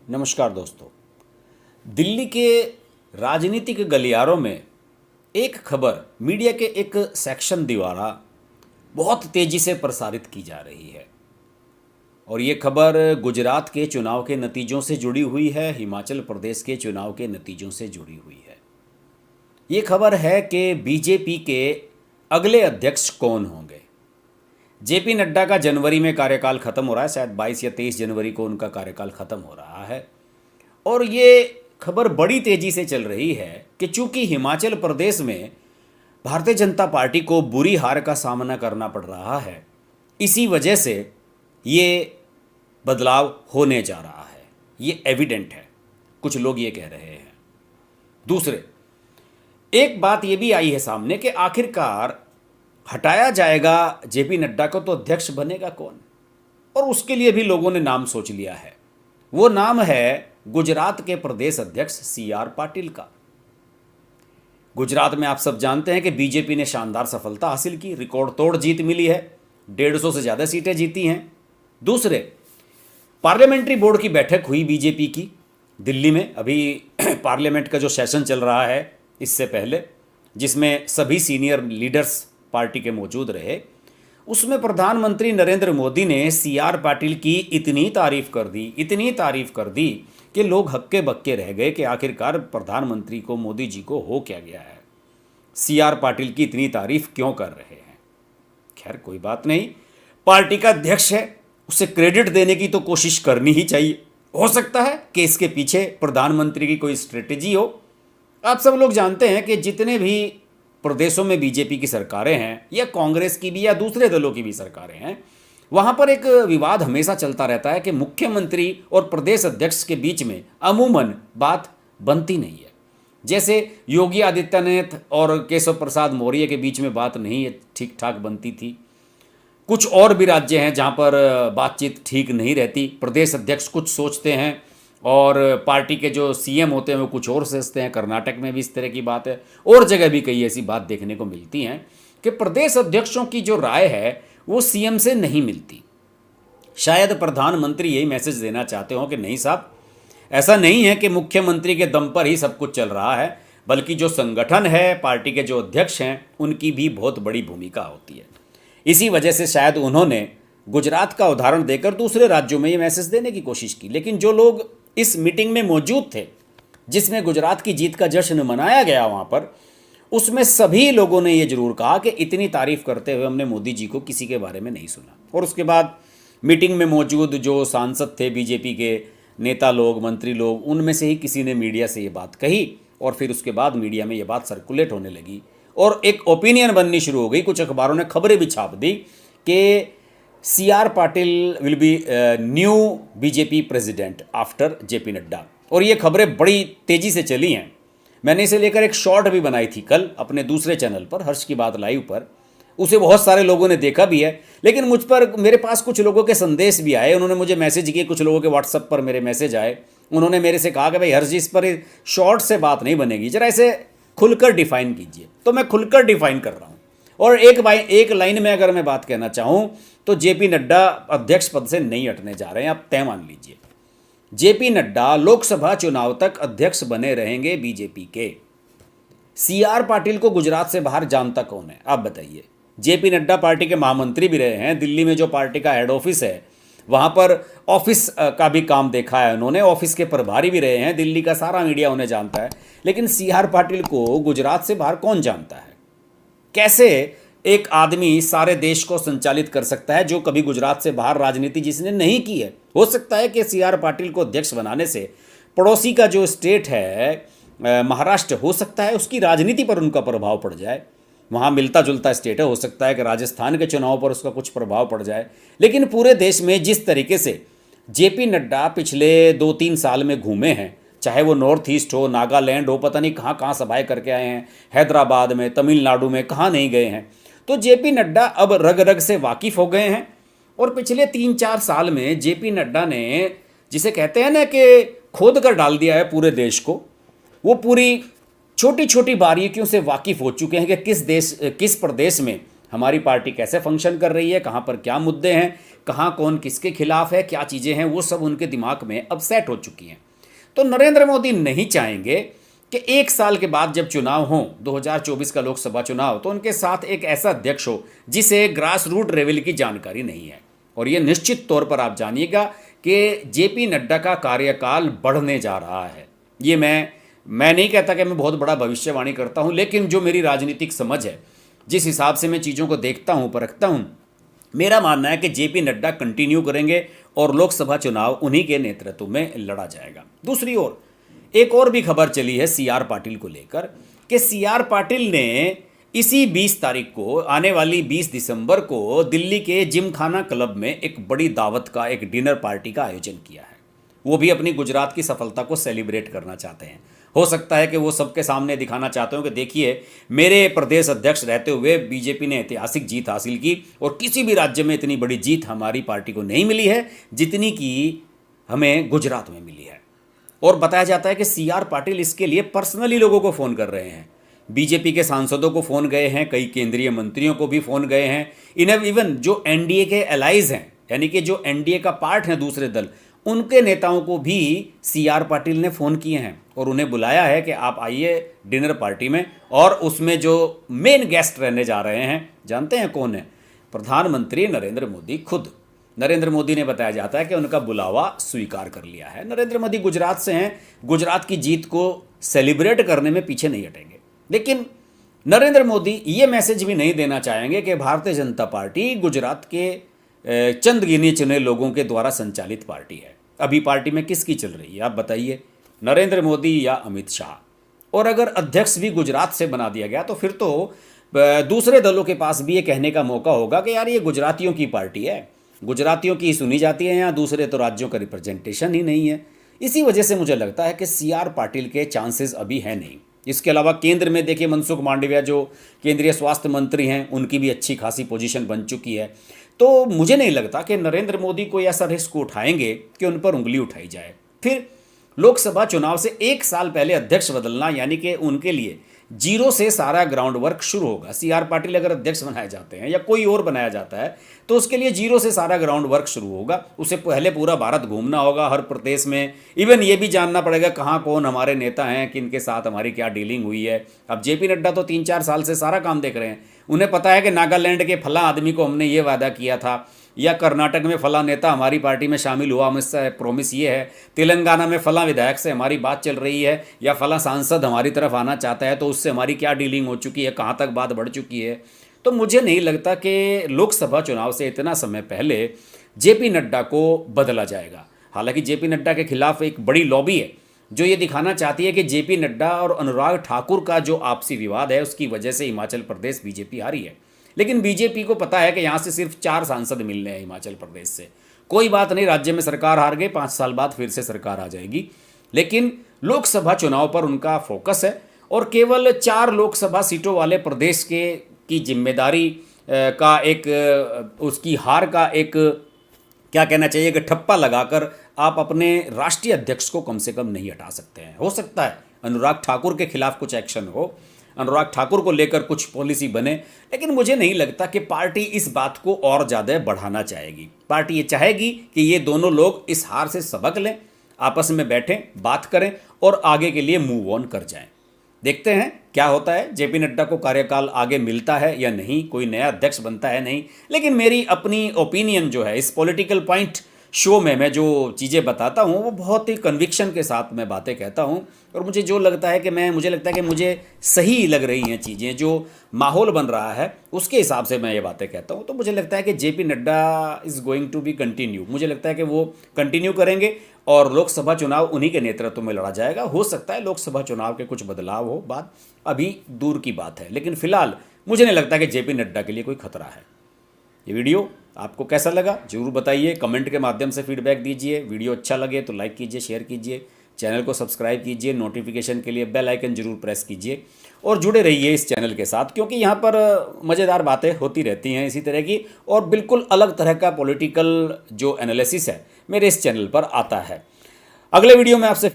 नमस्कार दोस्तों। दिल्ली के राजनीतिक गलियारों में एक खबर मीडिया के एक सेक्शन द्वारा बहुत तेजी से प्रसारित की जा रही है और ये खबर गुजरात के चुनाव के नतीजों से जुड़ी हुई है, हिमाचल प्रदेश के चुनाव के नतीजों से जुड़ी हुई है। ये खबर है कि बीजेपी के अगले अध्यक्ष कौन होंगे। जेपी नड्डा का जनवरी में कार्यकाल खत्म हो रहा है, शायद 22 या 23 जनवरी को उनका कार्यकाल खत्म हो रहा है और ये खबर बड़ी तेजी से चल रही है कि चूंकि हिमाचल प्रदेश में भारतीय जनता पार्टी को बुरी हार का सामना करना पड़ रहा है, इसी वजह से ये बदलाव होने जा रहा है। ये एविडेंट है, कुछ लोग ये कह रहे हैं। दूसरे, एक बात ये भी आई है सामने कि आखिरकार हटाया जाएगा जेपी नड्डा को तो अध्यक्ष बनेगा कौन, और उसके लिए भी लोगों ने नाम सोच लिया है। वो नाम है गुजरात के प्रदेश अध्यक्ष CR पाटिल का। गुजरात में आप सब जानते हैं कि बीजेपी ने शानदार सफलता हासिल की, रिकॉर्ड तोड़ जीत मिली है, 150 से ज़्यादा सीटें जीती हैं। दूसरे, पार्लियामेंट्री बोर्ड की बैठक हुई बीजेपी की दिल्ली में, अभी पार्लियामेंट का जो सेशन चल रहा है इससे पहले, जिसमें सभी सीनियर लीडर्स पार्टी के मौजूद रहे। उसमें प्रधानमंत्री नरेंद्र मोदी ने CR पाटिल की इतनी तारीफ कर दी कि लोग हक्के बक्के रह गए कि आखिरकार प्रधानमंत्री को, मोदी जी को हो क्या गया है, CR पाटिल की इतनी तारीफ क्यों कर रहे हैं। खैर कोई बात नहीं, पार्टी का अध्यक्ष है, उसे क्रेडिट देने की तो कोशिश करनी ही चाहिए। हो सकता है कि इसके पीछे प्रधानमंत्री की कोई स्ट्रेटेजी हो। आप सब लोग जानते हैं कि जितने भी प्रदेशों में बीजेपी की सरकारें हैं या कांग्रेस की भी या दूसरे दलों की भी सरकारें हैं, वहाँ पर एक विवाद हमेशा चलता रहता है कि मुख्यमंत्री और प्रदेश अध्यक्ष के बीच में अमूमन बात बनती नहीं है। जैसे योगी आदित्यनाथ और केशव प्रसाद मौर्य के बीच में बात नहीं ठीक ठाक बनती थी। कुछ और भी राज्य हैं जहाँ पर बातचीत ठीक नहीं रहती, प्रदेश अध्यक्ष कुछ सोचते हैं और पार्टी के जो CM होते हैं वो कुछ और सोचते हैं। कर्नाटक में भी इस तरह की बात है, और जगह भी कई ऐसी बात देखने को मिलती हैं कि प्रदेश अध्यक्षों की जो राय है वो CM से नहीं मिलती। शायद प्रधानमंत्री यही मैसेज देना चाहते हो कि नहीं साहब, ऐसा नहीं है कि मुख्यमंत्री के दम पर ही सब कुछ चल रहा है, बल्कि जो संगठन है, पार्टी के जो अध्यक्ष हैं, उनकी भी बहुत बड़ी भूमिका होती है। इसी वजह से शायद उन्होंने गुजरात का उदाहरण देकर दूसरे राज्यों में ये मैसेज देने की कोशिश की। लेकिन जो लोग इस मीटिंग में मौजूद थे जिसमें गुजरात की जीत का जश्न मनाया गया, वहाँ पर उसमें सभी लोगों ने ये जरूर कहा कि इतनी तारीफ करते हुए हमने मोदी जी को किसी के बारे में नहीं सुना। और उसके बाद मीटिंग में मौजूद जो सांसद थे, बीजेपी के नेता लोग, मंत्री लोग, उनमें से ही किसी ने मीडिया से ये बात कही और फिर उसके बाद मीडिया में ये बात सर्कुलेट होने लगी और एक ओपिनियन बननी शुरू हो गई। कुछ अखबारों ने खबरें भी छाप दी कि CR Patil will be new BJP president after JP Nadda. और ये खबरें बड़ी तेज़ी से चली हैं। मैंने इसे लेकर एक शॉर्ट भी बनाई थी कल अपने दूसरे चैनल पर, हर्ष की बात लाइव पर। उसे बहुत सारे लोगों ने देखा भी है, लेकिन मुझ पर, मेरे पास कुछ लोगों के संदेश भी आए, उन्होंने मुझे मैसेज किए, कुछ लोगों के व्हाट्सएप पर मेरे मैसेज आए। उन्होंने मेरे से कहा कि भाई हर्ष जी, इस पर शॉर्ट से बात नहीं बनेगी, जरा इसे खुलकर डिफाइन कीजिए। तो मैं खुलकर डिफाइन कर रहा हूँ और एक लाइन में अगर मैं बात कहना चाहूँ तो जेपी नड्डा अध्यक्ष पद से नहीं हटने जा रहे हैं, आप तय मान लीजिए। जेपी नड्डा लोकसभा चुनाव तक अध्यक्ष बने रहेंगे बीजेपी के। CR पाटिल को गुजरात से बाहर जानता कौन है, आप बताइए। जेपी नड्डा पार्टी के महामंत्री भी रहे हैं, दिल्ली में जो पार्टी का हेड ऑफिस है वहाँ पर ऑफिस का भी काम देखा है उन्होंने, ऑफिस के प्रभारी भी रहे हैं, दिल्ली का सारा मीडिया उन्हें जानता है। लेकिन CR पाटिल को गुजरात से बाहर कौन जानता है? कैसे एक आदमी सारे देश को संचालित कर सकता है जो कभी गुजरात से बाहर राजनीति जिसने नहीं की है? हो सकता है कि CR पाटिल को अध्यक्ष बनाने से पड़ोसी का जो स्टेट है महाराष्ट्र, हो सकता है उसकी राजनीति पर उनका प्रभाव पड़ जाए। वहाँ मिलता जुलता स्टेट है, हो सकता है कि राजस्थान के चुनाव पर उसका कुछ प्रभाव पड़ जाए। लेकिन पूरे देश में जिस तरीके से जेपी नड्डा पिछले 2-3 साल में घूमे हैं, चाहे वो नॉर्थ ईस्ट हो, नागालैंड हो, पता नहीं कहाँ कहाँ सभाएं करके आए हैं, हैदराबाद में, तमिलनाडु में, कहाँ नहीं गए हैं। तो जेपी नड्डा अब रग रग से वाकिफ हो गए हैं और पिछले 3-4 साल में जेपी नड्डा ने, जिसे कहते हैं ना कि खोद कर डाल दिया है पूरे देश को, वो पूरी छोटी छोटी बारीकियों से वाकिफ हो चुके हैं कि किस प्रदेश में हमारी पार्टी कैसे फंक्शन कर रही है, कहाँ पर क्या मुद्दे हैं, कहाँ कौन किसके खिलाफ है, क्या चीज़ें हैं, वो सब उनके दिमाग में अब सेट हो चुकी हैं। तो नरेंद्र मोदी नहीं चाहेंगे कि एक साल के बाद जब चुनाव हो, 2024 का लोकसभा चुनाव, तो उनके साथ एक ऐसा अध्यक्ष हो जिसे ग्रास रूट लेवल की जानकारी नहीं है। और ये निश्चित तौर पर आप जानिएगा कि जेपी नड्डा का कार्यकाल बढ़ने जा रहा है। ये मैं नहीं कहता कि मैं बहुत बड़ा भविष्यवाणी करता हूँ, लेकिन जो मेरी राजनीतिक समझ है, जिस हिसाब से मैं चीज़ों को देखता हूँ, परखता हूँ, मेरा मानना है कि जेपी नड्डा कंटिन्यू करेंगे और लोकसभा चुनाव उन्हीं के नेतृत्व में लड़ा जाएगा। दूसरी ओर एक और भी खबर चली है सीआर पाटिल को लेकर कि सीआर पाटिल ने इसी 20 तारीख को, आने वाली 20 दिसंबर को दिल्ली के जिमखाना क्लब में एक बड़ी दावत का, एक डिनर पार्टी का आयोजन किया है। वो भी अपनी गुजरात की सफलता को सेलिब्रेट करना चाहते हैं। हो सकता है कि वो सबके सामने दिखाना चाहते हो कि देखिए, मेरे प्रदेश अध्यक्ष रहते हुए बीजेपी ने ऐतिहासिक जीत हासिल की और किसी भी राज्य में इतनी बड़ी जीत हमारी पार्टी को नहीं मिली है जितनी कि हमें गुजरात में मिली है। और बताया जाता है कि सीआर पाटिल इसके लिए पर्सनली लोगों को फ़ोन कर रहे हैं। बीजेपी के सांसदों को फ़ोन गए हैं, कई केंद्रीय मंत्रियों को भी फ़ोन गए हैं, इवन जो एनडीए के एलाइज हैं, यानी कि जो एनडीए का पार्ट है दूसरे दल, उनके नेताओं को भी सीआर पाटिल ने फ़ोन किए हैं और उन्हें बुलाया है कि आप आइए डिनर पार्टी में। और उसमें जो मेन गेस्ट रहने जा रहे हैं, जानते हैं कौन है? प्रधानमंत्री नरेंद्र मोदी खुद। नरेंद्र मोदी ने, बताया जाता है कि उनका बुलावा स्वीकार कर लिया है। नरेंद्र मोदी गुजरात से हैं, गुजरात की जीत को सेलिब्रेट करने में पीछे नहीं हटेंगे। लेकिन नरेंद्र मोदी ये मैसेज भी नहीं देना चाहेंगे कि भारतीय जनता पार्टी गुजरात के चंद गिने चुने लोगों के द्वारा संचालित पार्टी है। अभी पार्टी में किसकी चल रही है आप बताइए, नरेंद्र मोदी या अमित शाह? और अगर अध्यक्ष भी गुजरात से बना दिया गया तो फिर तो दूसरे दलों के पास भी ये कहने का मौका होगा कि यार ये गुजरातियों की पार्टी है, गुजरातियों की सुनी जाती है, यहाँ दूसरे तो राज्यों का रिप्रेजेंटेशन ही नहीं है। इसी वजह से मुझे लगता है कि सीआर पाटिल के चांसेस अभी है नहीं। इसके अलावा केंद्र में देखिए, मनसुख मांडविया जो केंद्रीय स्वास्थ्य मंत्री हैं, उनकी भी अच्छी खासी पोजीशन बन चुकी है। तो मुझे नहीं लगता कि नरेंद्र मोदी कोई ऐसा रिस्क उठाएंगे कि उन पर उंगली उठाई जाए। फिर लोकसभा चुनाव से एक साल पहले अध्यक्ष बदलना, यानी कि उनके लिए जीरो से सारा ग्राउंड वर्क शुरू होगा। सीआर पाटिल अगर अध्यक्ष बनाए जाते हैं या कोई और बनाया जाता है तो उसके लिए जीरो से सारा ग्राउंड वर्क शुरू होगा। उसे पहले पूरा भारत घूमना होगा, हर प्रदेश में, इवन ये भी जानना पड़ेगा कहाँ कौन हमारे नेता हैं, किनके साथ हमारी क्या डीलिंग हुई है। अब जेपी नड्डा तो 3-4 साल से सारा काम देख रहे हैं, उन्हें पता है कि नागालैंड के फला आदमी को हमने ये वादा किया था, या कर्नाटक में फला नेता हमारी पार्टी में शामिल हुआ, हमसे प्रॉमिस ये है, तेलंगाना में फला विधायक से हमारी बात चल रही है, या फला सांसद हमारी तरफ आना चाहता है तो उससे हमारी क्या डीलिंग हो चुकी है, कहाँ तक बात बढ़ चुकी है। तो मुझे नहीं लगता कि लोकसभा चुनाव से इतना समय पहले जेपी नड्डा को बदला जाएगा। हालांकि जेपी नड्डा के खिलाफ एक बड़ी लॉबी है जो ये दिखाना चाहती है कि जेपी नड्डा और अनुराग ठाकुर का जो आपसी विवाद है उसकी वजह से हिमाचल प्रदेश बीजेपी हारी है। लेकिन बीजेपी को पता है कि यहाँ से सिर्फ 4 सांसद मिलने हैं हिमाचल प्रदेश से। कोई बात नहीं, राज्य में सरकार हार गई, 5 साल बाद फिर से सरकार आ जाएगी। लेकिन लोकसभा चुनाव पर उनका फोकस है और केवल 4 लोकसभा सीटों वाले प्रदेश की जिम्मेदारी का एक, उसकी हार का एक, क्या कहना चाहिए कि ठप्पा लगाकर आप अपने राष्ट्रीय अध्यक्ष को कम से कम नहीं हटा सकते हैं। हो सकता है अनुराग ठाकुर के खिलाफ कुछ एक्शन हो, अनुराग ठाकुर को लेकर कुछ पॉलिसी बने, लेकिन मुझे नहीं लगता कि पार्टी इस बात को और ज़्यादा बढ़ाना चाहेगी। पार्टी ये चाहेगी कि ये दोनों लोग इस हार से सबक लें, आपस में बैठें, बात करें और आगे के लिए मूव ऑन कर जाएं। देखते हैं क्या होता है, जेपी नड्डा को कार्यकाल आगे मिलता है या नहीं, कोई नया अध्यक्ष बनता है नहीं। लेकिन मेरी अपनी ओपिनियन जो है, इस पॉलिटिकल पॉइंट शो में मैं जो चीज़ें बताता हूँ वो बहुत ही कन्विक्शन के साथ मैं बातें कहता हूँ और मुझे जो लगता है कि मुझे सही लग रही हैं चीज़ें, जो माहौल बन रहा है उसके हिसाब से मैं ये बातें कहता हूँ। तो मुझे लगता है कि JP Nadda is going to be continue, मुझे लगता है कि वो कंटिन्यू करेंगे और लोकसभा चुनाव उन्हीं के नेतृत्व में लड़ा जाएगा। हो सकता है लोकसभा चुनाव के कुछ बदलाव हो, बात अभी दूर की बात है, लेकिन फिलहाल मुझे नहीं लगता कि जेपी नड्डा के लिए कोई खतरा है। ये वीडियो आपको कैसा लगा जरूर बताइए, कमेंट के माध्यम से फीडबैक दीजिए। वीडियो अच्छा लगे तो लाइक कीजिए, शेयर कीजिए, चैनल को सब्सक्राइब कीजिए, नोटिफिकेशन के लिए बेल आइकन जरूर प्रेस कीजिए और जुड़े रहिए इस चैनल के साथ, क्योंकि यहाँ पर मज़ेदार बातें होती रहती हैं इसी तरह की और बिल्कुल अलग तरह का पॉलिटिकल जो एनालिसिस है मेरे इस चैनल पर आता है। अगले वीडियो में आपसे